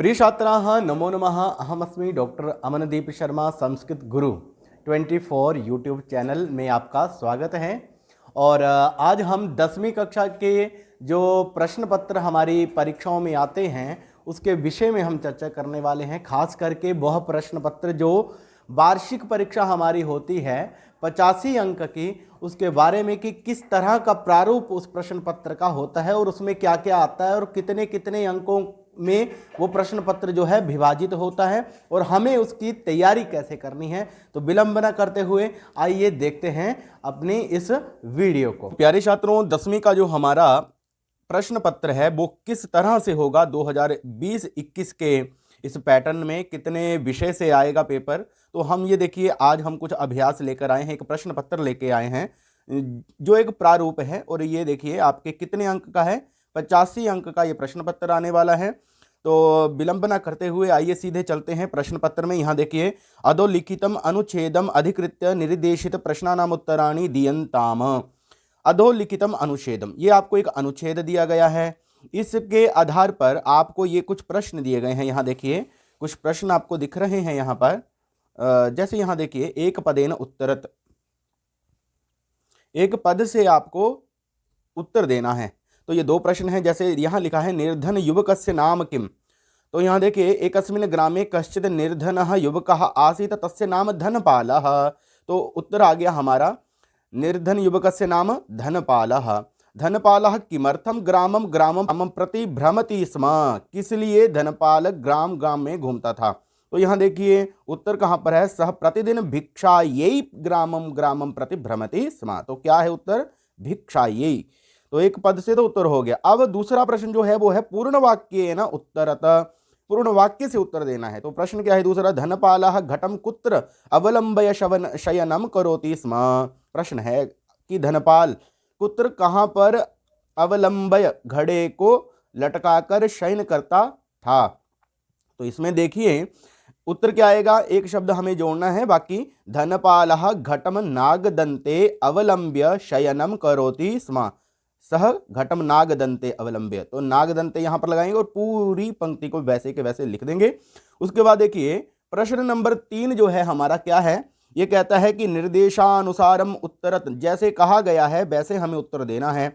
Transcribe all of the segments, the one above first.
प्रिय छात्राः नमो नमः। अहमस्मि डॉक्टर अमनदीप शर्मा संस्कृत गुरु 24 यूट्यूब चैनल में आपका स्वागत है। और आज हम 10वीं कक्षा के जो प्रश्न पत्र हमारी परीक्षाओं में आते हैं उसके विषय में हम चर्चा करने वाले हैं। खास करके वह प्रश्न पत्र जो वार्षिक परीक्षा हमारी होती है 85 अंक की, उसके बारे में कि किस तरह का प्रारूप उस प्रश्न पत्र का होता है और उसमें क्या क्या आता है और कितने कितने अंकों में वो प्रश्न पत्र जो है विभाजित होता है और हमें उसकी तैयारी कैसे करनी है। तो विलंब न करते हुए आइए देखते हैं अपनी इस वीडियो को। प्यारे छात्रों, 10वीं का जो हमारा प्रश्न पत्र है वो किस तरह से होगा 2020-21 के इस पैटर्न में, कितने विषय से आएगा पेपर। तो हम ये देखिए, आज हम कुछ अभ्यास लेकर आए हैं, एक प्रश्न पत्र लेके आए हैं जो एक प्रारूप है। और ये देखिए आपके कितने अंक का है, 85 अंक का ये प्रश्न पत्र आने वाला है। तो विलंब न करते हुए आइए सीधे चलते हैं प्रश्न पत्र में। यहाँ देखिए, अधोलिखितम अनुच्छेदम अधिकृत्य निर्देशित प्रश्नानाम उत्तराणि दीयन्ताम। अधोलिखितम अनुच्छेदम, ये आपको एक अनुच्छेद दिया गया है, इसके आधार पर आपको ये कुछ प्रश्न दिए गए हैं। यहाँ देखिए कुछ प्रश्न आपको दिख रहे हैं यहाँ पर। जैसे यहाँ देखिए, एक पदेन उत्तरत, एक पद से आपको उत्तर देना है। तो ये दो प्रश्न हैं। जैसे यहाँ लिखा है निर्धन युवकस्य नाम किम। तो यहाँ देखिए, एकस्मिन् ग्रामे कश्चित् निर्धनः युवकः आसीत् तस्य नाम धनपालः। तो उत्तर आ गया हमारा, निर्धन युवकस्य नाम धनपालः। धनपालः किमर्थम ग्रामम ग्रामम प्रति भ्रमति स्म, किस लिए धनपाल ग्राम ग्राम में घूमता था। तो यहाँ देखिए उत्तर कहाँ पर है, सह प्रतिदिन भिक्षायै ग्रामम ग्रामम प्रति भ्रमति स्म। तो क्या है उत्तर, भिक्षायै। तो एक पद से तो उत्तर हो गया। अब दूसरा प्रश्न जो है वो है पूर्ण वाक्य न उत्तरत, पूर्ण वाक्य से उत्तर देना है। तो प्रश्न क्या है दूसरा, धनपालः घटम कुत्र अवलंबय शयनम करोति स्म। प्रश्न है कि धनपाल कुत्र, कहाँ पर अवलंबय घड़े को लटकाकर शयन करता था। तो इसमें देखिए उत्तर क्या आएगा, एक शब्द हमें जोड़ना है। बाकी धनपालः घटम नागदंते अवलंब्य शयनम करोति स्म, सह घटम नागदंते अवलंब्य। तो नागदंते यहां पर लगाएंगे और पूरी पंक्ति को वैसे के वैसे लिख देंगे। उसके बाद देखिए प्रश्न नंबर 3 जो है हमारा क्या है, ये कहता है कि निर्देशानुसारम उत्तरत, जैसे कहा गया है वैसे हमें उत्तर देना है।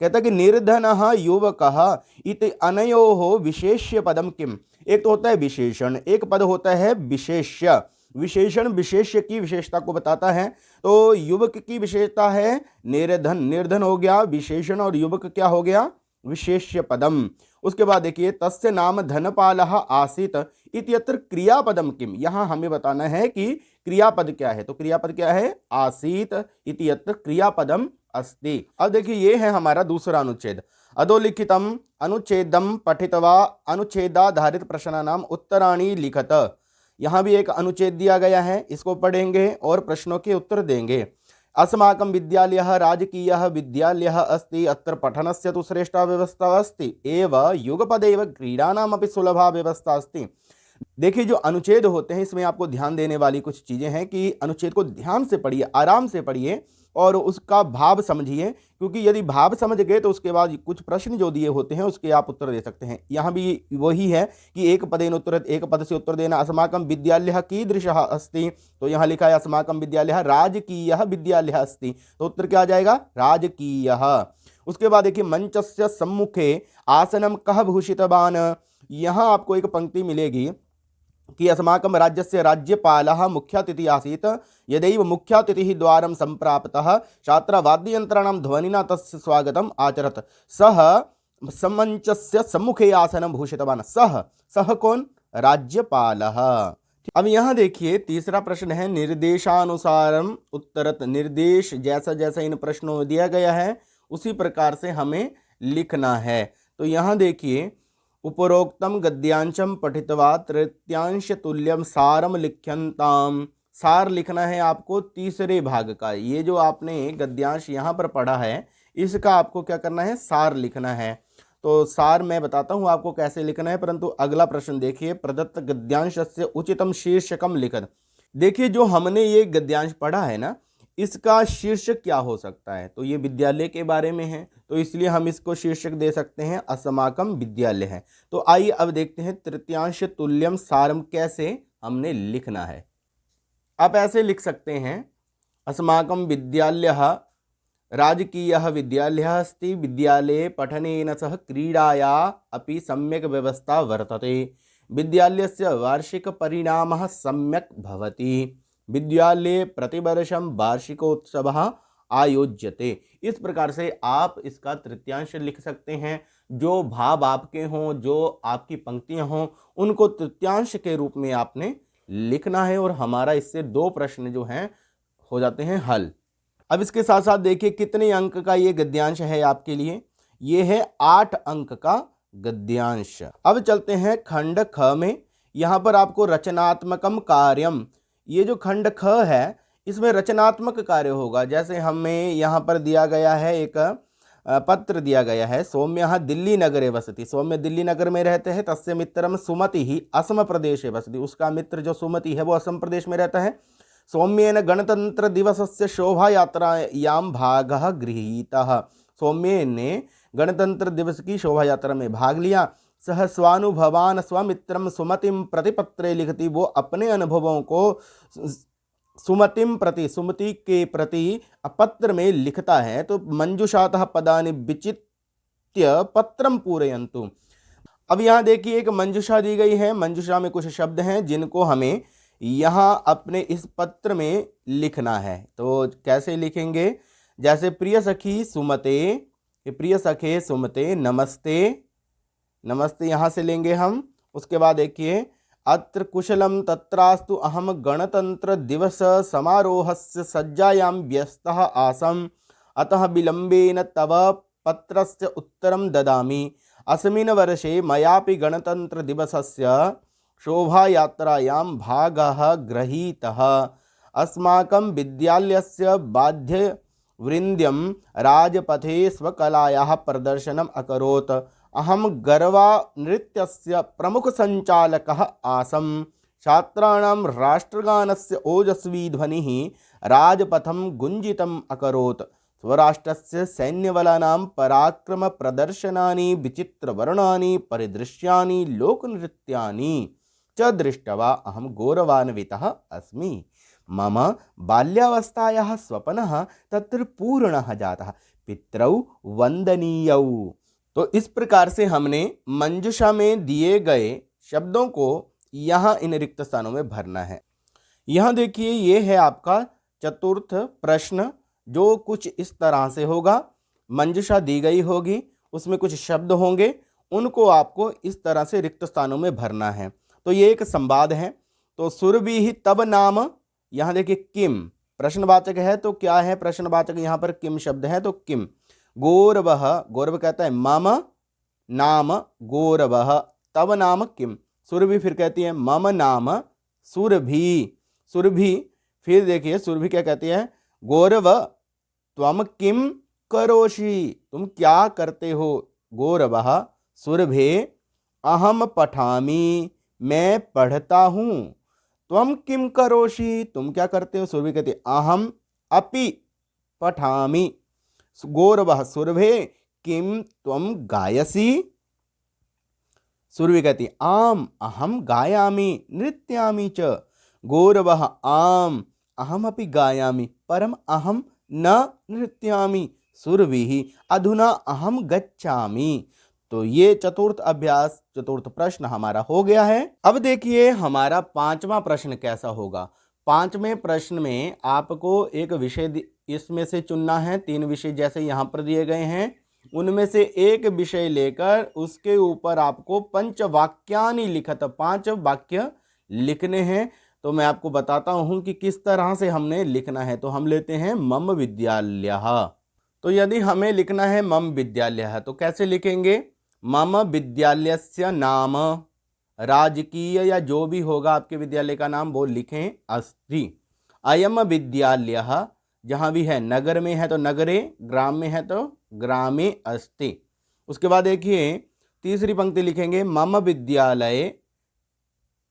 कहता है कि निर्धनः युवकः इति अनयोः विशेष्य पदम किम। एक तो होता है विशेषण, एक पद होता है विशेष्य। विशेषण विशेष्य की विशेषता को बताता है। तो युवक की विशेषता है निर्धन, निर्धन हो गया विशेषण, और युवक क्या हो गया, विशेष्य पदम। उसके बाद देखिए, तस्य नाम धनपालः आसीत इत्यत्र क्रियापदम किम। यहाँ हमें बताना है कि क्रियापद क्या है। तो क्रियापद क्या है, आसीत इत्यत्र क्रियापदम अस्ति। अब देखिए ये है हमारा दूसरा अनुच्छेद, अधोलिखितम अनुच्छेदम पठित्वा अनुच्छेदाधारित प्रश्नानाम उत्तराणि लिखत। यहाँ भी एक अनुच्छेद दिया गया है, इसको पढ़ेंगे और प्रश्नों के उत्तर देंगे। अस्माकं विद्यालयः राजकीयः विद्यालयः अस्ति, अत्र पठनस्य तु श्रेष्ठा व्यवस्था अस्ति एव युगपदेव क्रीडानामपि सुलभा व्यवस्था अस्ति। देखिए जो अनुच्छेद होते हैं इसमें आपको ध्यान देने वाली कुछ चीज़ें हैं कि अनुच्छेद को ध्यान से पढ़िए, आराम से पढ़िए और उसका भाव समझिए, क्योंकि यदि भाव समझ गए तो उसके बाद कुछ प्रश्न जो दिए होते हैं उसके आप उत्तर दे सकते हैं। यहाँ भी वही है कि एक पदेन उत्तरत, एक पद से उत्तर देना। अस्माकं विद्यालयः कीदृशः अस्ति, तो यहाँ लिखा है अस्माकं विद्यालयः राजकीयः विद्यालयः अस्ति, तो उत्तर क्या आ जाएगा, राजकीयः। उसके बाद देखिए, मंचस्य सम्मुखे आसनं कः भूषितवान्। यहाँ आपको एक पंक्ति मिलेगी कि अस्माकं राज्यस्य राज्यपालः मुख्यातिथि आसीत्, यदैव मुख्यातिथिः द्वारं सम्प्राप्तः छात्रः वाद्ययन्त्राणां ध्वनिना तस्य स्वागतम् आचरत्, सः सम्मंचस्य सम्मुखे आसनं भूषितवान्। सः कौन, राज्यपालः। अब यहाँ देखिए तीसरा प्रश्न है निर्देशानुसारम उत्तरत। निर्देश जैसा जैसा इन प्रश्नों में दिया गया है उसी प्रकार से हमें लिखना है। तो यहाँ देखिए, उपरोक्तम गद्यांशम पठित्वा तृतीयांश तुल्यम सारम लिख्यन्ताम। सार लिखना है आपको तीसरे भाग का। ये जो आपने गद्यांश यहाँ पर पढ़ा है इसका आपको क्या करना है, सार लिखना है। तो सार मैं बताता हूँ आपको कैसे लिखना है, परंतु अगला प्रश्न देखिए, प्रदत्त गद्यांश से उचितम शीर्षकम लिखत। देखिए जो हमने ये गद्यांश पढ़ा है ना, इसका शीर्षक क्या हो सकता है? तो ये विद्यालय के बारे में है, तो इसलिए हम इसको शीर्षक दे सकते हैं अस्माकम विद्यालय है। तो आइए अब देखते हैं तृतीयांश तुल्यम सारम कैसे हमने लिखना है। आप ऐसे लिख सकते हैं, अस्माकं विद्यालयः राजकीयः विद्यालयः अस्ति, विद्यालये पठनेन सह क्रीडाया अपि सम्यक् व्यवस्था वर्तते, विद्यालयस्य वार्षिकपरिणामः सम्यक् भवति, विद्यालये प्रतिवर्षं वार्षिकोत्सवः आयोज्यते। इस प्रकार से आप इसका तृतीयांश लिख सकते हैं। जो भाव आपके हों, जो आपकी पंक्तियां हों, उनको तृतीयांश के रूप में आपने लिखना है और हमारा इससे 2 प्रश्न जो हैं हो जाते हैं हल। अब इसके साथ साथ देखिए कितने अंक का ये गद्यांश है आपके लिए। ये है 8 अंक का गद्यांश। अब चलते हैं खंड ख में। यहाँ पर आपको रचनात्मकम कार्यम, ये जो खंड ख है इसमें रचनात्मक कार्य होगा। जैसे हमें यहाँ पर दिया गया है, एक पत्र दिया गया है, सौम्य दिल्ली नगरे वसति, सौम्य दिल्ली नगर में रहते हैं, तस्य मित्रम सुमति ही असम प्रदेशे वसति, उसका मित्र जो सुमति है वो असम प्रदेश में रहता है। सौम्येन गणतंत्र दिवसस्य शोभा यात्रायां भागः गृहीतः, सौम्य ने गणतंत्र दिवस की शोभा यात्रा में भाग लिया। सह स्वानुभवान स्वमित्रम सुमतिम प्रतिपत्रे लिखति, वो अपने अनुभवों को सुमतिम प्रति, सुमति के प्रति पत्र में लिखता है। तो मंजुषातः पदानि विचित्य पत्रम पूरयन्तु। अब यहाँ देखिए एक मंजुषा दी गई है, मंजुषा में कुछ शब्द हैं जिनको हमें यहाँ अपने इस पत्र में लिखना है। तो कैसे लिखेंगे? जैसे प्रिय सखी सुमते, प्रिय सखे सुमते नमस्ते, नमस्ते यहाँ से लेंगे हम। उसके बाद देखिए अत्र कुशलम तत्रास्तु अहम गणतंत्र दिवस समारोहस्य सज्जायां व्यस्तः आसम, अतः विलंबेन तव पत्रस्य उत्तरं ददामि। अस्मिन् वर्षे मयापि गणतंत्र दिवसस्य शोभायात्रायां भागः गृहीतः। अस्माकं विद्यालयस्य वाद्यवृन्द्यं राजपथे स्वकलायाः प्रदर्शनम् अकरोत्। अहम गरबा नृत्यस्य प्रमुख संचालकः आसम। छात्राणां राष्ट्रगानस्य ओजस्वी ध्वनिः राजपथं गुंजितम् अकरोत्। स्वराष्ट्रस्य सैन्यबलानां पराक्रम प्रदर्शनानि, विचित्रवर्णानि परिदृश्यानि, लोकनृत्यानि च दृष्ट्वा अहं गौरवान्वितः अस्मि। मम बाल्यावस्थायाः स्वप्नः तत्र पूर्णः जातः, पितरौ वंदनीयौ। तो इस प्रकार से हमने मंजुषा में दिए गए शब्दों को यहाँ इन रिक्त स्थानों में भरना है। यहाँ देखिए ये है आपका चतुर्थ प्रश्न, जो कुछ इस तरह से होगा। मंजुषा दी गई होगी, उसमें कुछ शब्द होंगे, उनको आपको इस तरह से रिक्त स्थानों में भरना है। तो ये एक संवाद है। तो सुरभि तब नाम, यहाँ देखिए किम प्रश्नवाचक है, तो क्या है प्रश्नवाचक? यहाँ पर किम शब्द है, तो किम। गौरवः, गौरव कहता है मम नाम गौरवः, तब नाम किम। सुरभि फिर कहती है मम नाम सुरभि, सुरभि। फिर देखिए सुरभि क्या कहती है? गौरव त्वम किम करोषि, तुम क्या करते हो? गौरवः सुरभे अहम पठामि, मैं पढ़ता हूँ। त्वम किम करोषि, तुम क्या करते हो? सुरभि कहती है अहम अपि पठामि। गौरवः सुरभे किम त्वम गायसि, सुरभि कहती आम अहम गायामि नृत्यामि च। गौरवः आम अहमपि गायामि परम अहम न नृत्यामि। सुरभिः अधुना अहम गच्छामि। तो ये चतुर्थ अभ्यास, चतुर्थ प्रश्न हमारा हो गया है। अब देखिए हमारा 5वां प्रश्न कैसा होगा। 5वें प्रश्न में आपको एक विषय इसमें से चुनना है। 3 विषय जैसे यहाँ पर दिए गए हैं, उनमें से एक विषय लेकर उसके ऊपर आपको पंचवाक्यानि लिखत, 5 वाक्य लिखने हैं। तो मैं आपको बताता हूँ कि किस तरह से हमने लिखना है। तो हम लेते हैं मम विद्यालयः। तो यदि हमें लिखना है मम विद्यालयः तो कैसे लिखेंगे? मम विद्यालयस्य नाम, राजकीय या जो भी होगा आपके विद्यालय का नाम वो लिखें, अस्ति। अयम विद्यालयः, जहाँ भी है नगर में है तो नगरे, ग्राम में है तो ग्रामे अस्ति। उसके बाद देखिए तीसरी पंक्ति लिखेंगे मम विद्यालये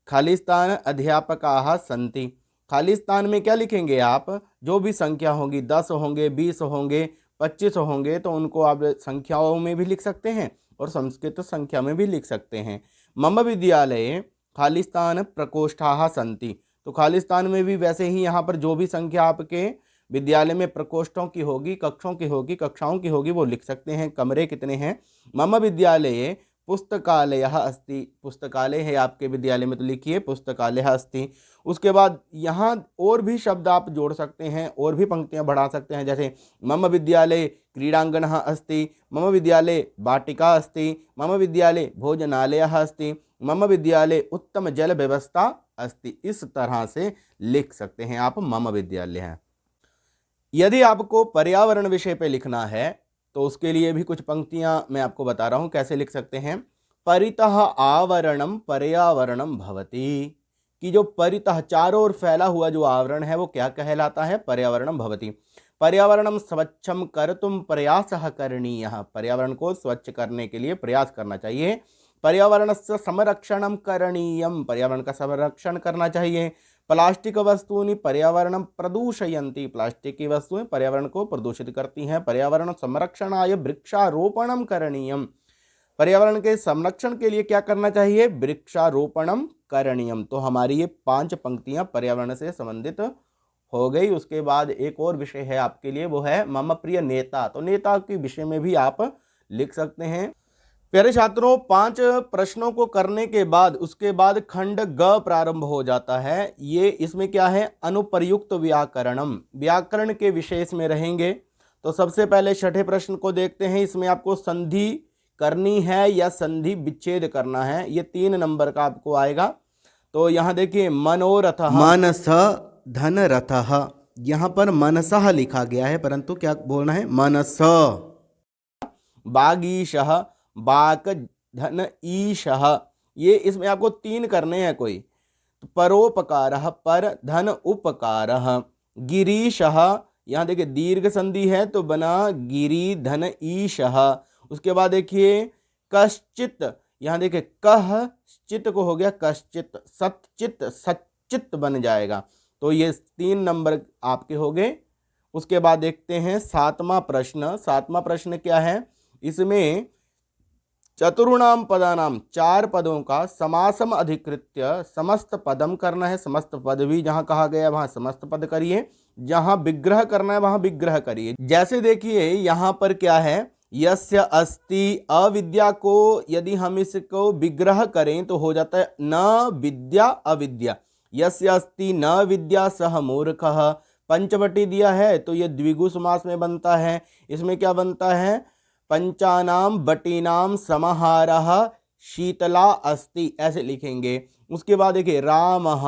खालिस्तान अध्यापकाः सन्ति। खाली स्थान में क्या लिखेंगे आप, जो भी संख्या होगी, 10 होंगे, 20 होंगे, 25 होंगे, तो उनको आप संख्याओं में भी लिख सकते हैं और संस्कृत संख्या में भी लिख सकते हैं। मम विद्यालये खाली स्थान प्रकोष्ठाः सन्ति, तो खाली स्थान में भी वैसे ही यहाँ पर जो भी संख्या आपके विद्यालय में प्रकोष्ठों की होगी, कक्षों की होगी, कक्षाओं की होगी, वो लिख सकते हैं। कमरे कितने हैं, मम विद्यालये पुस्तकालयः अस्ति, पुस्तकालय है आपके विद्यालय में, तो लिखिए पुस्तकालयः अस्ति। उसके बाद यहाँ और भी शब्द आप जोड़ सकते हैं और भी पंक्तियाँ बढ़ा सकते हैं, जैसे मम विद्यालय क्रीडांगणः अस्ति, मम विद्यालय वाटिका अस्ति, मम विद्यालय भोजनालयः अस्ति, मम विद्यालय उत्तम जल व्यवस्था अस्ति। इस तरह से लिख सकते हैं आप मम विद्यालय है। यदि आपको पर्यावरण विषय पे लिखना है तो उसके लिए भी कुछ पंक्तियां मैं आपको बता रहा हूं कैसे लिख सकते हैं। परितः आवरणम पर्यावरणम भवति, कि जो परितः चारों ओर फैला हुआ जो आवरण है वो क्या कहलाता है, पर्यावरणम भवति। पर्यावरणम स्वच्छम कर्तुम प्रयासः करणीयः, पर्यावरण को स्वच्छ करने के लिए प्रयास करना चाहिए। पर्यावरणस्य संरक्षणम करणीयम, पर्यावरण का संरक्षण करना चाहिए। प्लास्टिक वस्तूनि पर्यावरण प्रदूषयन्ति, प्लास्टिक की वस्तुएं पर्यावरण को प्रदूषित करती हैं। पर्यावरण संरक्षणाय वृक्षारोपणम करणीयम, पर्यावरण के संरक्षण के लिए क्या करना चाहिए, वृक्षारोपणम करणीयम। तो हमारी ये 5 पंक्तियां पर्यावरण से संबंधित हो गई। उसके बाद एक और विषय है आपके लिए, वो है मम प्रिय नेता, तो नेता के विषय में भी आप लिख सकते हैं। प्यारे छात्रों, 5 प्रश्नों को करने के बाद उसके बाद खंड ग प्रारंभ हो जाता है। ये इसमें क्या है, अनुप्रयुक्त व्याकरणम, व्याकरण के विषय इसमें रहेंगे। तो सबसे पहले छठे प्रश्न को देखते हैं। इसमें आपको संधि करनी है या संधि विच्छेद करना है, ये 3 नंबर का आपको आएगा। तो यहाँ देखिए, मनोरथः, मनस धनरथः, यहाँ पर मनसः लिखा गया है परंतु क्या बोलना है, मनस। बागीशः, बाक धन ईशः, ये इसमें आपको 3 करने हैं कोई। परोपकारः, पर धन उपकारः। गिरीशः, यहाँ देखिए दीर्घ संधि है तो बना गिरी धन ईशः। उसके बाद देखिए कश्चित, यहाँ देखिए कह चित को हो गया कश्चित, सच्चित सच्चित बन जाएगा। तो ये 3 नंबर आपके हो गए। उसके बाद देखते हैं 7वां प्रश्न। 7वां प्रश्न क्या है, इसमें चतुर्णाम पदानाम, 4 पदों का समासम अधिकृत्य समस्त पदम करना है। समस्त पद भी जहां कहा गया वहां समस्त पद करिए, जहां विग्रह करना है वहां विग्रह करिए। जैसे देखिए यहां पर क्या है, यस्य अस्ति, अविद्या को यदि हम इसको विग्रह करें तो हो जाता है न विद्या अविद्या। यस्य अस्ति न विद्या सह मूर्खः, पंचवटी दिया है तो ये द्विगु समास में बनता है। इसमें क्या बनता है, पंचानाम बटीनाम समाहारः शीतला अस्ति, ऐसे लिखेंगे। उसके बाद देखिए रामः,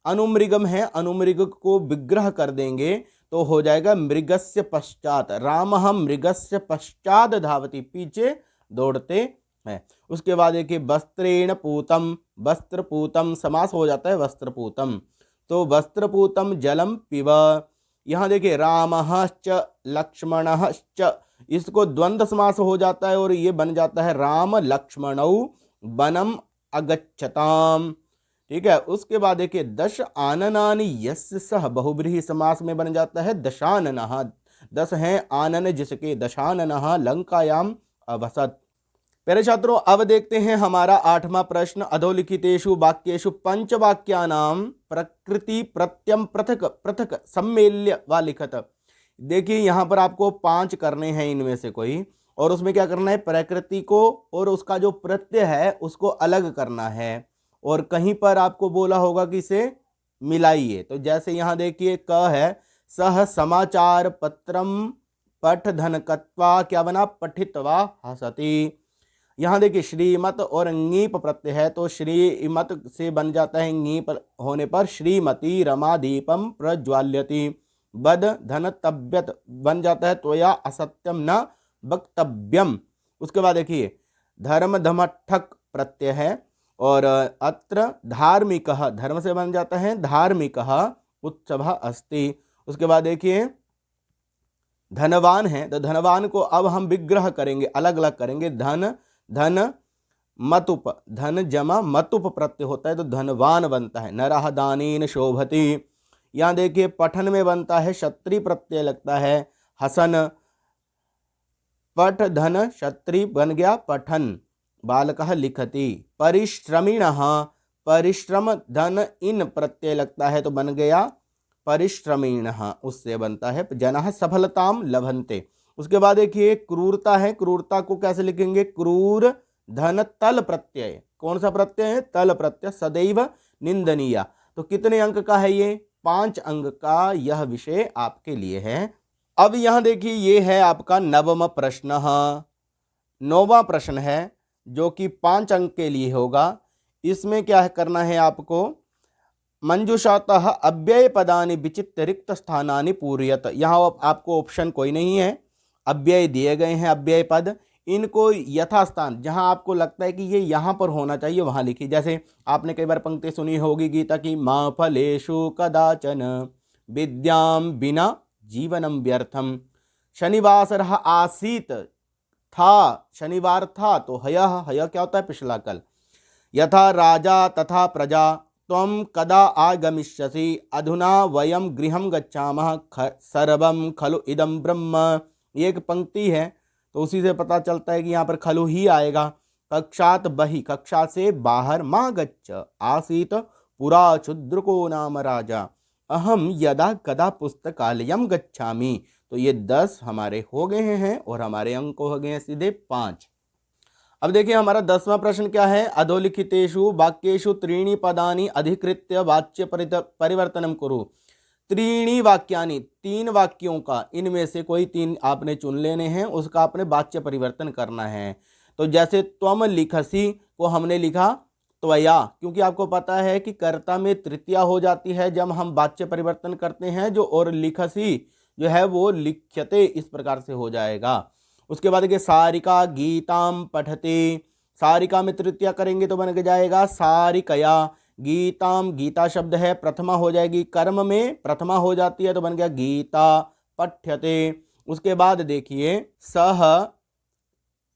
अनुमृगम है, अनुमृग को विग्रह कर देंगे तो हो जाएगा मृगस्य पश्चात, रामः मृगस्य पश्चात धावति, पीछे दौड़ते हैं। उसके बाद देखिए वस्त्रेण पूतम, वस्त्रपूतम समास हो जाता है वस्त्रपूतम, तो वस्त्रपूतम जलम पिब। यहाँ देखिए रामः च लक्ष्मणः च, इसको द्वंद्व समास हो जाता है और ये बन जाता है राम लक्ष्मणौ वनम अगच्छताम। ठीक है। उसके बाद देखिए दश आननानि यस्य सह, बहुब्रीहि समास में बन जाता है दशाननः, 10 हैं आनन जिसके, दशाननः लंकायाम अवसत। प्यारे छात्रों, अब देखते हैं हमारा 8वां प्रश्न। अधोलिखितेषु वाक्येषु पंचवाक्यानां प्रकृति प्रत्यम पृथक पृथक सम्मेल्य व लिखत। देखिए यहाँ पर आपको 5 करने हैं इनमें से कोई, और उसमें क्या करना है, प्रकृति को और उसका जो प्रत्यय है उसको अलग करना है, और कहीं पर आपको बोला होगा कि इसे मिलाइए। तो जैसे यहाँ देखिए क है, सह समाचार पत्रम पठ धनकत्वा, क्या बना, पठित्वा हसति। यहाँ देखिए श्रीमत और ङीप प्रत्यय है तो श्रीमत से बन जाता है ङीप होने पर श्रीमती रमा दीपम प्रज्वाल्यति। बद धन तब्यत बन जाता है त्वया असत्यम न वक्तव्यम। उसके बाद देखिए धर्म धमठक प्रत्यय है, और अत्र धार्मिकः, धर्म से बन जाता है धार्मिकः उत्सवः अस्ति। उसके बाद देखिए धनवान है तो धनवान को अब हम विग्रह करेंगे, अलग अलग करेंगे। धन धन मतुप, धन जमा मतुप प्रत्यय होता है तो धनवान बनता है। नरः दानेन शोभति। यहाँ देखिए पठन में बनता है क्षत्रि प्रत्यय लगता है हसन, पठ धन क्षत्रि बन गया पठन, बालकः लिखति। परिश्रमिणः, परिश्रम धन इन प्रत्यय लगता है तो बन गया परिश्रमिणः, उससे बनता है जनः सफलताम लभन्ते। उसके बाद देखिए क्रूरता है, क्रूरता को कैसे लिखेंगे, क्रूर धन तल प्रत्यय, कौन सा प्रत्यय है, तल प्रत्यय, सदैव निंदनीय। तो कितने अंक का है ये, 5 अंक का यह विषय आपके लिए है। अब यहां देखिए ये है आपका नवम प्रश्न, 9वां प्रश्न है जो कि 5 अंक के लिए होगा। इसमें क्या करना है आपको, मंजुषातः अव्यय पदानि विचित्य रिक्त स्थानानि पूरयत। यहाँ आपको ऑप्शन कोई नहीं है, अव्यय दिए गए हैं, अव्यय पद, इनको यथास्थान जहाँ आपको लगता है कि ये यहाँ पर होना चाहिए वहाँ लिखिए। जैसे आपने कई बार पंक्ति सुनी होगी गीता की, माँ फलेषु कदाचन विद्याम बिना जीवनम व्यर्थम, शनिवासरः आसीत था, शनिवार था तो हयः, हयः क्या होता है, पिछला कल। यथा राजा तथा प्रजा त्वं कदा आगमिष्यसि, अधुना वयम गृहं गच्छामः, सर्वं खलु इदं ब्रह्म। ये एक पंक्ति है तो उसी से पता चलता है कि यहाँ पर खलु ही आएगा। कक्षात बहि, कक्षा से बाहर, मा गच्छ आसीत पुरा क्षुद्रको नाम राजा, अहम यदा कदा पुस्तकालयम गच्छामि। तो ये 10 हमारे हो गए हैं और हमारे अंक हो गए हैं सीधे 5। अब देखिए हमारा 10वां प्रश्न क्या है, अधोलिखितेषु वाक्येषु त्रीणि पदानि अधिकृत्य वाच्य परिवर्तनम कुरु। त्रीणि वाक्यानि, 3 वाक्यों का, इनमें से कोई 3 आपने चुन लेने हैं, उसका आपने वाच्य परिवर्तन करना है। तो जैसे त्वम लिखसी को हमने लिखा त्वया, क्योंकि आपको पता है कि कर्ता में तृतीया हो जाती है जब हम वाच्य परिवर्तन करते हैं जो, और लिखसी जो है वो लिख्यते, इस प्रकार से हो जाएगा। उसके बाद देखिए सारिका गीताम पठते, सारिका में तृतीया करेंगे तो बन जाएगा सारिकया, गीताम, गीता शब्द है प्रथमा हो जाएगी, कर्म में प्रथमा हो जाती है तो बन गया गीता पठ्यते। उसके बाद देखिए सह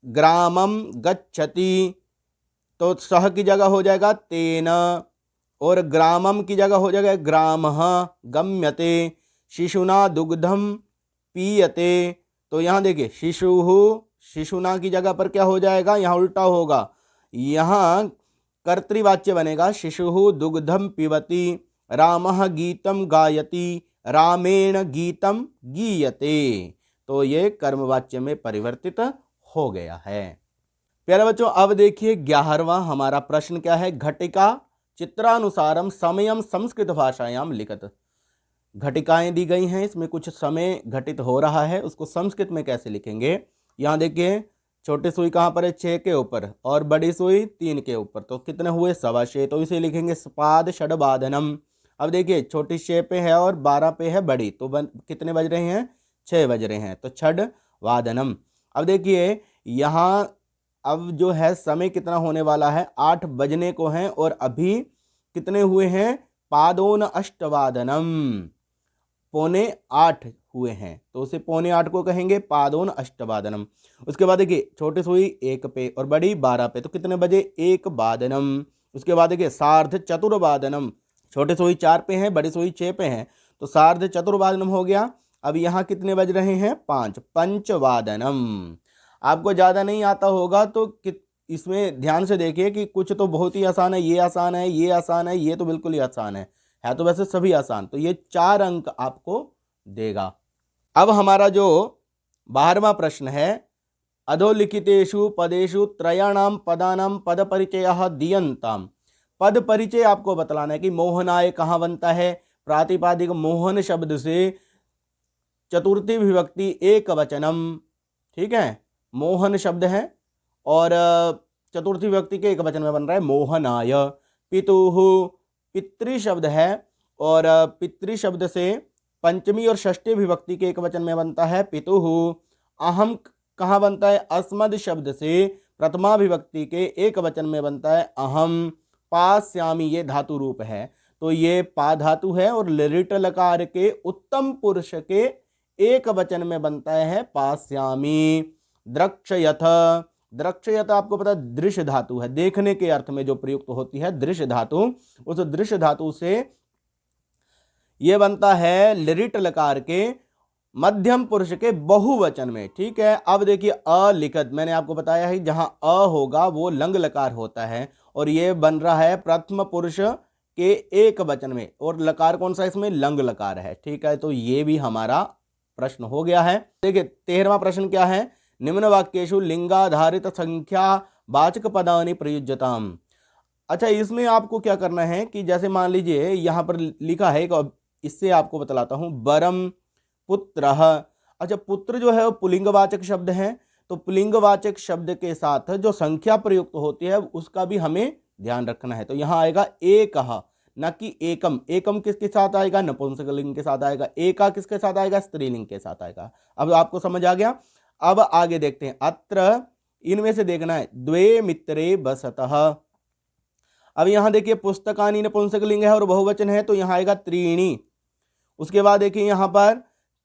ग्रामम गच्छति, तो सह की जगह हो जाएगा तेन, और ग्रामम की जगह हो जाएगा ग्रामः गम्यते। शिशुना दुग्धम पीयते, तो यहाँ देखिए शिशुः, शिशुना की जगह पर क्या हो जाएगा, यहाँ उल्टा होगा, यहाँ कर्तृवाच्य बनेगा शिशुः दुग्धम पिबति, रामः गीतम गायति, रामेण गीतम गीयते। तो ये कर्मवाच्य में परिवर्तित हो गया है। प्यारे बच्चों अब देखिए 11वां हमारा प्रश्न क्या है, घटिका चित्रानुसारम समयम संस्कृत भाषायाम लिखत। घटिकाएं दी गई हैं, इसमें कुछ समय घटित हो रहा है, उसको संस्कृत में कैसे लिखेंगे। यहाँ देखिए छोटी सुई कहाँ पर है, 6 के ऊपर, और बड़ी सुई 3 के ऊपर, तो कितने हुए 6.25, तो इसे लिखेंगे स्पाद षड्बाधनम। अब देखिए छोटी 6 पे है और 12 पे है बड़ी, तो कितने बज रहे हैं, 6 बज रहे हैं, तो छड वादनम। अब देखिए यहाँ अब जो है समय कितना होने वाला है, 8 बजने को हैं, और अभी कितने हुए हैं, पादोन अष्टवादनम, 7:45 हुए हैं, तो उसे 7:45 को कहेंगे पादोन अष्टवादनम। उसके बाद देखिए छोटी सुई 1 पे और बड़ी 12 पे, तो कितने बजे, 1 वादनम। उसके बाद देखिए सार्ध चतुर्वादनम, छोटे सुई 4 पे हैं, बड़ी सुई 6 पे हैं, तो सार्ध चतुर्वादनम हो गया। अब यहाँ कितने बज रहे हैं, 5, पंचवादनम। आपको ज़्यादा नहीं आता होगा तो इसमें ध्यान से देखिए कि कुछ तो बहुत ही आसान है, ये आसान है, ये आसान है, ये तो बिल्कुल ही आसान है तो वैसे सभी आसान, तो ये 4 अंक आपको देगा। अब हमारा जो 12वां प्रश्न है, अधोलिखितेषु पदेषु त्रयाणाम पदानाम पद परिचयः दीयन्ताम। पद परिचय आपको बतलाना है कि मोहनाय कहाँ बनता है, प्रातिपादिक मोहन शब्द से चतुर्थी विभक्ति एक वचनम, ठीक है, मोहन शब्द है और चतुर्थी विभक्ति के एक वचन में बन रहा है मोहनाय। पितुः पितृ शब्द है और पितृ शब्द से पंचमी और षष्ठी विभक्ति के एक वचन में बनता है पितुः। अहम कहाँ बनता है, अस्मद शब्द से प्रथमा विभक्ति के एक वचन में बनता है अहम। पास्यामी ये धातु रूप है, तो ये पा धातु है और लिट लकार के उत्तम पुरुष के एक वचन में बनता है पास्यामी। द्रक्षयथ, द्रक्षयथ आपको पता है दृश्य धातु है, देखने के अर्थ में जो प्रयुक्त होती है दृश्य धातु, उस दृश्य धातु से ये बनता है लिरिट लकार के मध्यम पुरुष के बहुवचन में। ठीक है, अब देखिए अलिखत, मैंने आपको बताया है जहां अ होगा वो लंग लकार होता है, और ये बन रहा है प्रथम पुरुष के एक वचन में, और लकार कौन सा इसमें, लंग लकार है। ठीक है, तो ये भी हमारा प्रश्न हो गया है। देखिए 13वां प्रश्न क्या है, निम्न वाक्येषु लिंगाधारित संख्या वाचक पदानि प्रयुज्यताम। अच्छा, इसमें आपको क्या करना है कि जैसे मान लीजिए यहां पर लिखा है, इससे आपको बतलाता हूं, बरम पुत्रः। अच्छा, पुत्र जो है वो पुलिंगवाचक शब्द है, तो पुलिंगवाचक शब्द के साथ जो संख्या प्रयुक्त होती है उसका भी हमें ध्यान रखना है। तो यहां आएगा एकः, न कि एकम। एकम किसके साथ आएगा, नपुंसकलिंग के साथ आएगा। एका किसके साथ आएगा, स्त्रीलिंग के साथ आएगा। अब आपको समझ आ गया। अब आगे देखते हैं, अत्र इनमें से देखना है, द्वे मित्रे बसतः। अब यहां देखिए पुस्तकानि नपुंसकलिंग है और बहुवचन है, तो यहां आएगा त्रीणी। उसके बाद देखिए यहां पर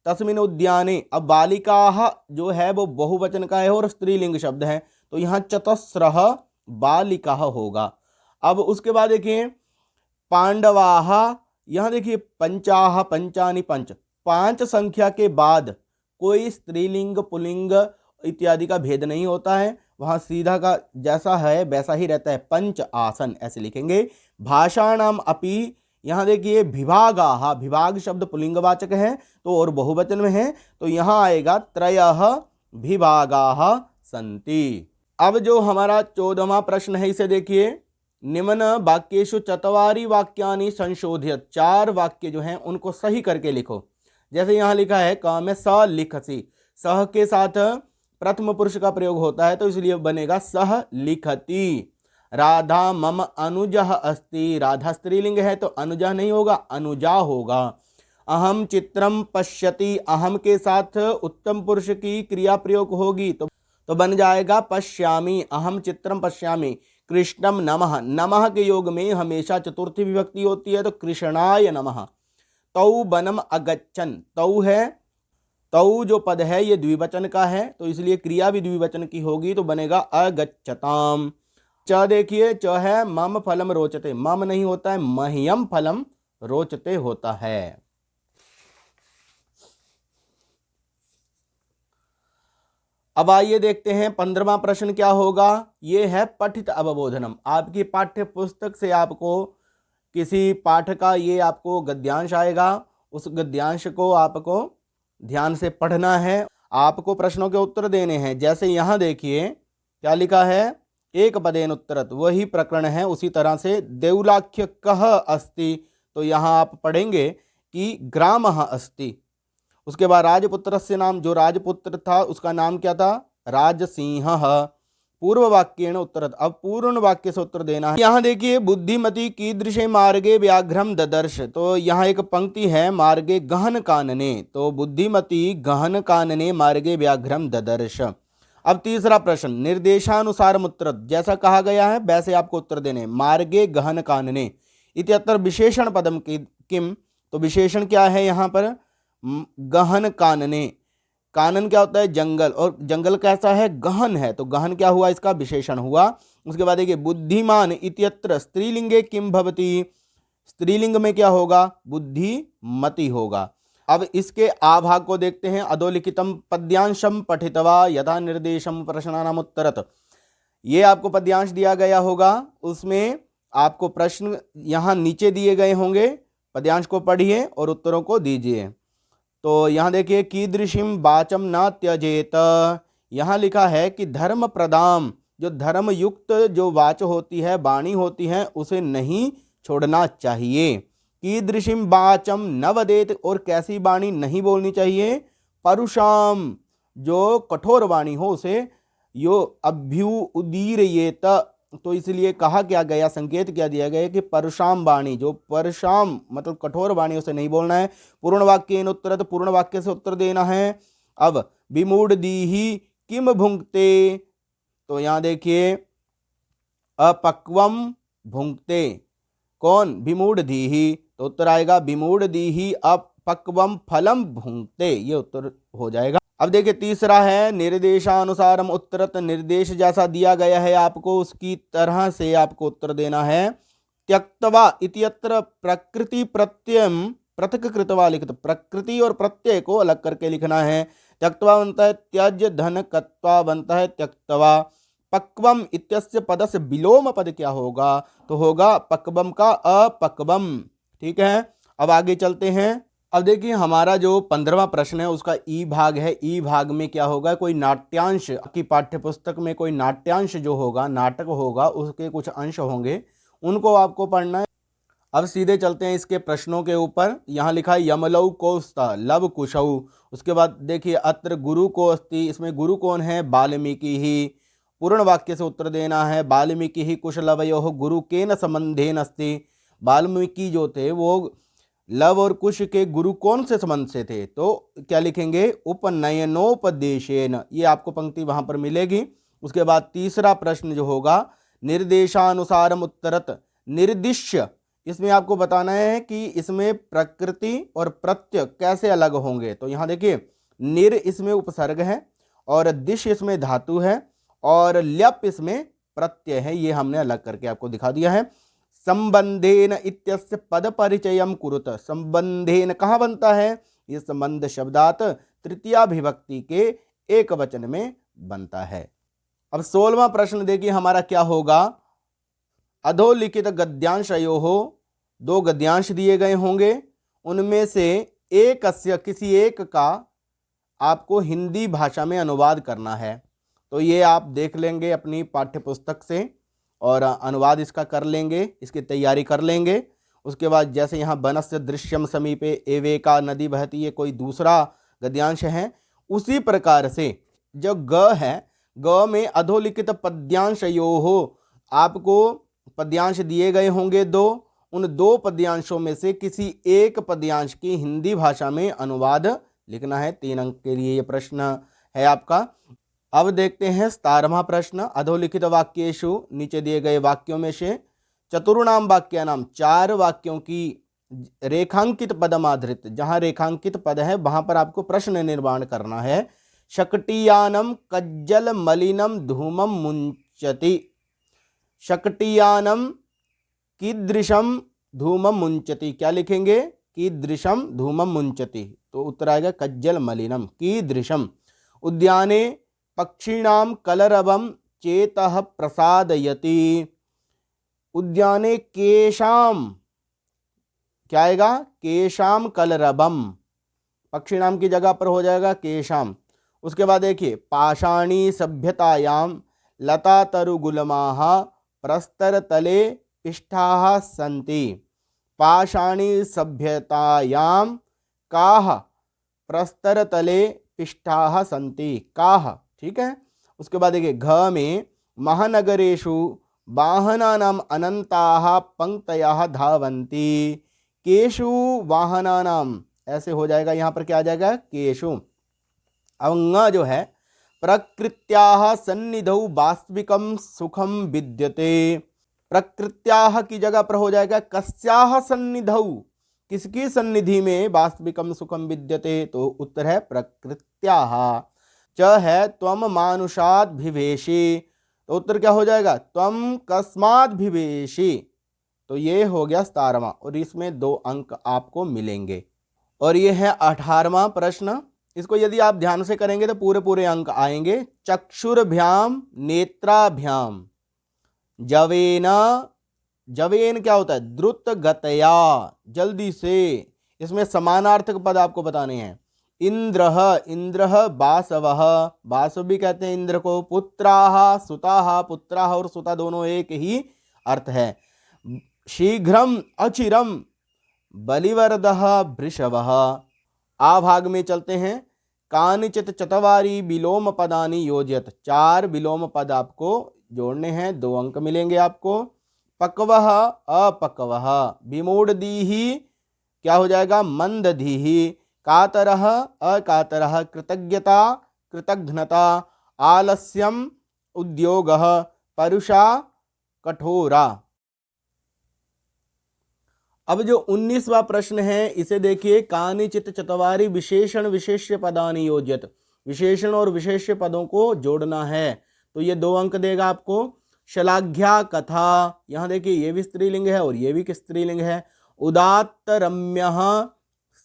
तस्मिन उद्याने, अब बालिकाः जो है वो बहुवचन का है और स्त्रीलिंग शब्द है, तो यहां चतस्रः बालिकाः होगा। अब उसके बाद देखिए पांडवाः, यहां देखिए पंचाः, पंचानि पंच, पांच संख्या के बाद कोई स्त्रीलिंग पुलिंग इत्यादि का भेद नहीं होता है, वहां सीधा का जैसा है वैसा ही रहता है, पंच आसन ऐसे लिखेंगे। भाषाणाम अपि, यहां देखिए विभागाः, विभाग शब्द पुलिंगवाचक है तो और बहुवचन में है, तो यहां आएगा त्रयः विभागाः सन्ति। अब जो हमारा 14वां प्रश्न है इसे देखिए, निम्न वाक्येषु चत्वारि वाक्यानि संशोध्य, 4 वाक्य जो हैं उनको सही करके लिखो। जैसे यहां लिखा है क में स लिखसि, सह के साथ प्रथम पुरुष का प्रयोग होता है तो इसलिए बनेगा सह लिखति। राधा मम अनुजः अस्ति, राधा स्त्रीलिंग है तो अनुजा नहीं होगा, अनुजा होगा। अहम चित्रम पश्यति, अहम के साथ उत्तम पुरुष की क्रिया प्रयोग होगी तो बन जाएगा पश्यामि, अहम चित्रम पश्यामि। कृष्णम नमः, नमः के योग में हमेशा चतुर्थी विभक्ति होती है तो कृष्णाय नमः। तौ बनम अगच्छन, तौ है, तौ जो पद है ये द्विवचन का है तो इसलिए क्रिया भी द्विवचन की होगी तो बनेगा अगच्छताम। च देखिए, च है मम फलम रोचते, मम नहीं होता है, मह्यम फलम रोचते होता है। अब आइए देखते हैं 15वां प्रश्न क्या होगा। ये है पठित अवबोधनम। आपकी पाठ्य पुस्तक से आपको किसी पाठ का ये आपको गद्यांश आएगा, उस गद्यांश को आपको ध्यान से पढ़ना है, आपको प्रश्नों के उत्तर देने हैं। जैसे यहां देखिए क्या लिखा है, एक पदेन उत्तरत, वही प्रकरण है उसी तरह से। देवलाख्य कह अस्ति, तो यहां आप पढ़ेंगे कि ग्रामः अस्ति। उसके बाद राजपुत्र से नाम, जो राजपुत्र था उसका नाम क्या था, राजसिंहः। पूर्व वाक्येन उत्तरत, अब पूर्ण वाक्य से उत्तर देना है। यहाँ देखिए बुद्धिमती कीदृशे मार्गे व्याघ्रम ददर्श, तो यहाँ एक पंक्ति है मार्गे गहन कानने, तो बुद्धिमती गहन कानने मार्गे व्याघ्रम ददर्श। अब तीसरा प्रश्न, निर्देशानुसार उत्तरत, जैसा कहा गया है वैसे आपको उत्तर देने। मार्गे गहन कानने इत्यत्र विशेषण पदम किम, तो विशेषण क्या है यहाँ पर, गहन कानने। कानन क्या होता है, जंगल, और जंगल कैसा है, गहन है, तो गहन क्या हुआ, इसका विशेषण हुआ। उसके बाद देखिए बुद्धिमान इत्यत्र स्त्रीलिंगे किम भवति, स्त्रीलिंग में क्या होगा, बुद्धिमती होगा। अब इसके आभाग को देखते हैं। अधोलिखितम पद्यांशम पठितवा यथा निर्देशम प्रश्नानाम उत्तरत, ये आपको पद्यांश दिया गया होगा, उसमें आपको प्रश्न यहाँ नीचे दिए गए होंगे, पद्यांश को पढ़िए और उत्तरों को दीजिए। तो यहाँ देखिए कीदृशिम वाचम न त्यजेत, यहाँ लिखा है कि धर्म प्रदाम, जो धर्म युक्त जो वाच होती है, वाणी होती है, उसे नहीं छोड़ना चाहिए। कीदृशिम वाचम न वदेत, और कैसी वाणी नहीं बोलनी चाहिए, परुषाम, जो कठोर वाणी हो उसे यो अभ्यु उदीरयेत, तो इसलिए कहा क्या गया, संकेत क्या दिया गया कि परशाम वाणी, जो परशाम मतलब कठोर वाणी उसे नहीं बोलना है। पूर्ण वाक्य उत्तरत, पूर्ण वाक्य से उत्तर देना है। अब विमूढ़ दीहि किम भुंक्ते, तो यहां देखिए अपक्वम भुंक्ते, कौन, विमूढ़ दीहि, तो उत्तर आएगा विमूढ़ दीहि अपक्वम फलम भुंक्ते, ये उत्तर हो जाएगा। अब देखिए तीसरा है निर्देशानुसारम उत्तरत, निर्देश जैसा दिया गया है आपको उसकी तरह से आपको उत्तर देना है। त्यक्तवा इत्यत्र प्रकृति प्रत्ययम पृथक कृतवा लिखित, प्रकृति और प्रत्यय को अलग करके लिखना है। त्यक्त्वा बनता है त्यज धन कत्वा बनता है त्यक्त्वा। पक्वम इत्यस्य पद से विलोम पद क्या होगा, तो होगा पक्वम का अपक्वम। ठीक है, अब आगे चलते हैं। अब देखिए हमारा जो 15वां प्रश्न है उसका ई भाग है। ई भाग में क्या होगा, कोई नाट्यांश की पाठ्य पुस्तक में कोई नाट्यांश जो होगा, नाटक होगा, उसके कुछ अंश होंगे, उनको आपको पढ़ना है। अब सीधे चलते हैं इसके प्रश्नों के ऊपर। यहाँ लिखा है यमलौ कोस्ता लव कुशौ। उसके बाद देखिए अत्र गुरु को अस्ति, इसमें गुरु कौन है, वाल्मीकि ही। पूर्ण वाक्य से उत्तर देना है। वाल्मीकि ही कुशलवयोः गुरु केन संबंधेन अस्ति। वाल्मीकि जो थे वो लव और कुश के गुरु कौन से संबंध से थे, तो क्या लिखेंगे, उपनयनोपदेशेन। ये आपको पंक्ति वहां पर मिलेगी। उसके बाद तीसरा प्रश्न जो होगा, निर्देशानुसारम उत्तरत निर्दिश्य। इसमें आपको बताना है कि इसमें प्रकृति और प्रत्यय कैसे अलग होंगे। तो यहाँ देखिए निर इसमें उपसर्ग है और दिश इसमें धातु है और ल्यप इसमें प्रत्यय है। ये हमने अलग करके आपको दिखा दिया है। संबंधेन इत्यस्य पद परिचयम कुरुत। संबंधेन कहाँ बनता है, ये संबंध शब्दात तृतीया विभक्ति के एक वचन में बनता है। अब 16वां प्रश्न देखिए हमारा क्या होगा। अधोलिखित गद्यांशयोः, दो गद्यांश दिए गए होंगे, उनमें से एक किसी एक का आपको हिंदी भाषा में अनुवाद करना है। तो ये आप देख लेंगे अपनी पाठ्य पुस्तक से और अनुवाद इसका कर लेंगे, इसकी तैयारी कर लेंगे। उसके बाद जैसे यहाँ बनस्य दृश्यम समीपे एवेका नदी बहती है, कोई दूसरा गद्यांश है। उसी प्रकार से जो ग है, ग में अधोलिखित पद्यांशयोः, आपको पद्यांश दिए गए होंगे दो, उन दो पद्यांशों में से किसी एक पद्यांश की हिंदी भाषा में अनुवाद लिखना है। 3 अंक के लिए ये प्रश्न है आपका। अब देखते हैं 17वां प्रश्न। अधोलिखित वाक्येषु, नीचे दिए गए वाक्यों में से चतुर्णाम वाक्यानाम, 4 वाक्यों की रेखांकित पदम आधारित, जहां रेखांकित पद है वहां पर आपको प्रश्न निर्माण करना है। शकटियानम कज्जल मलिनम धूमम मुंचति। शकटियानम कीदृशम धूमम मुंचति, क्या लिखेंगे, कीदृशम धूमम मुंचति। तो उत्तर आएगा कज्जल मलिनम कीदृशम। उद्याने पक्षिणाम कलरवम चेतः प्रसादयति। उद्याने केशाम, क्या आएगा, केशाम कलरवम, पक्षिणाम की जगह पर हो जाएगा केशाम। उसके बाद देखिए पाषाणी सभ्यतायाम लता तरुगुलमाः प्रस्तर तले पिष्ठाः सन्ति। पाषाणी सभ्यतायाम काः प्रस्तर तले पिष्ठाः सन्ति, काः। ठीक है। उसके बाद देखिए घ में महानगरेषु वाहनानाम अनंताः पंक्तयः धावन्ति। केषु वाहनानाम, ऐसे हो जाएगा, यहाँ पर क्या आ जाएगा, केषु। अब ङ जो है, प्रकृत्याः सन्निधौ वास्तविकम सुखम विद्यते। प्रकृत्याः की जगह पर हो जाएगा कस्याः सन्निधौ, किसकी सन्निधि में वास्तविकम सुखम विद्यते। तो उत्तर है प्रकृत्याः। च है त्वम मानुषाद भिवेशी, तो उत्तर क्या हो जाएगा, त्वम कस्माद भिवेशी। तो ये हो गया 17वां और इसमें 2 अंक आपको मिलेंगे। और ये है 18वां प्रश्न। इसको यदि आप ध्यान से करेंगे तो पूरे पूरे अंक आएंगे। चक्षुर्भ्याम नेत्राभ्याम जवेन, जवेन क्या होता है, द्रुत गतया, जल्दी से। इसमें समानार्थक पद आपको बताने हैं। इंद्रः, इंद्रः वासवः, वासव भी कहते हैं इंद्र को। पुत्राः सुताः, पुत्राः और सुता दोनों एक ही अर्थ है। शीघ्रम अचिरम बलिवर्दः वृषभः। आ भाग में चलते हैं। कानिचित चत्वारि विलोम पदानि योजयत, 4 विलोम पद आपको जोड़ने हैं, 2 अंक मिलेंगे आपको। पक्वः अपक्वः, विमूढ़धीः क्या हो जाएगा, मंदधीः। कातरः अकातरः, कृतज्ञता कृतघ्नता। आलस्यम उद्योगः, परुषा कठोरा। अब जो 19वां प्रश्न है इसे देखिए। कानिचित चत्वारि विशेषण विशेष्य पदानि योजयत, विशेषण और विशेष्य पदों को जोड़ना है। तो ये 2 अंक देगा आपको। शलाघ्या कथा, यहाँ देखिए ये भी स्त्रीलिंग है और ये भी स्त्रीलिंग है। उदात्त रम्यः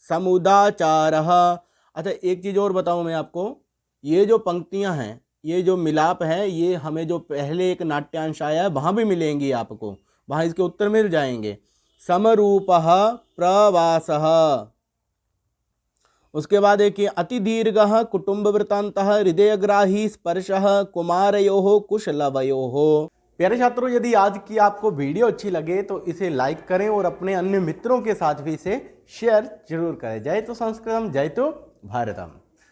समुदाचारः। अच्छा, एक चीज़ और बताऊं मैं आपको, ये जो पंक्तियां हैं, ये जो मिलाप है, ये हमें जो पहले एक नाट्यांश आया है वहाँ भी मिलेंगी आपको, वहाँ इसके उत्तर मिल जाएंगे। समरूपः प्रवासः, उसके बाद एक अति दीर्घः कुटुंब वृत्तान्तः हृदयग्राही स्पर्शः कुमारयोः कुशलवयोः। प्यारे छात्रों, यदि आज की आपको वीडियो अच्छी लगे तो इसे लाइक करें और अपने अन्य मित्रों के साथ भी इसे शेयर जरूर करें। जय तो संस्कृतम, जय तो भारतम।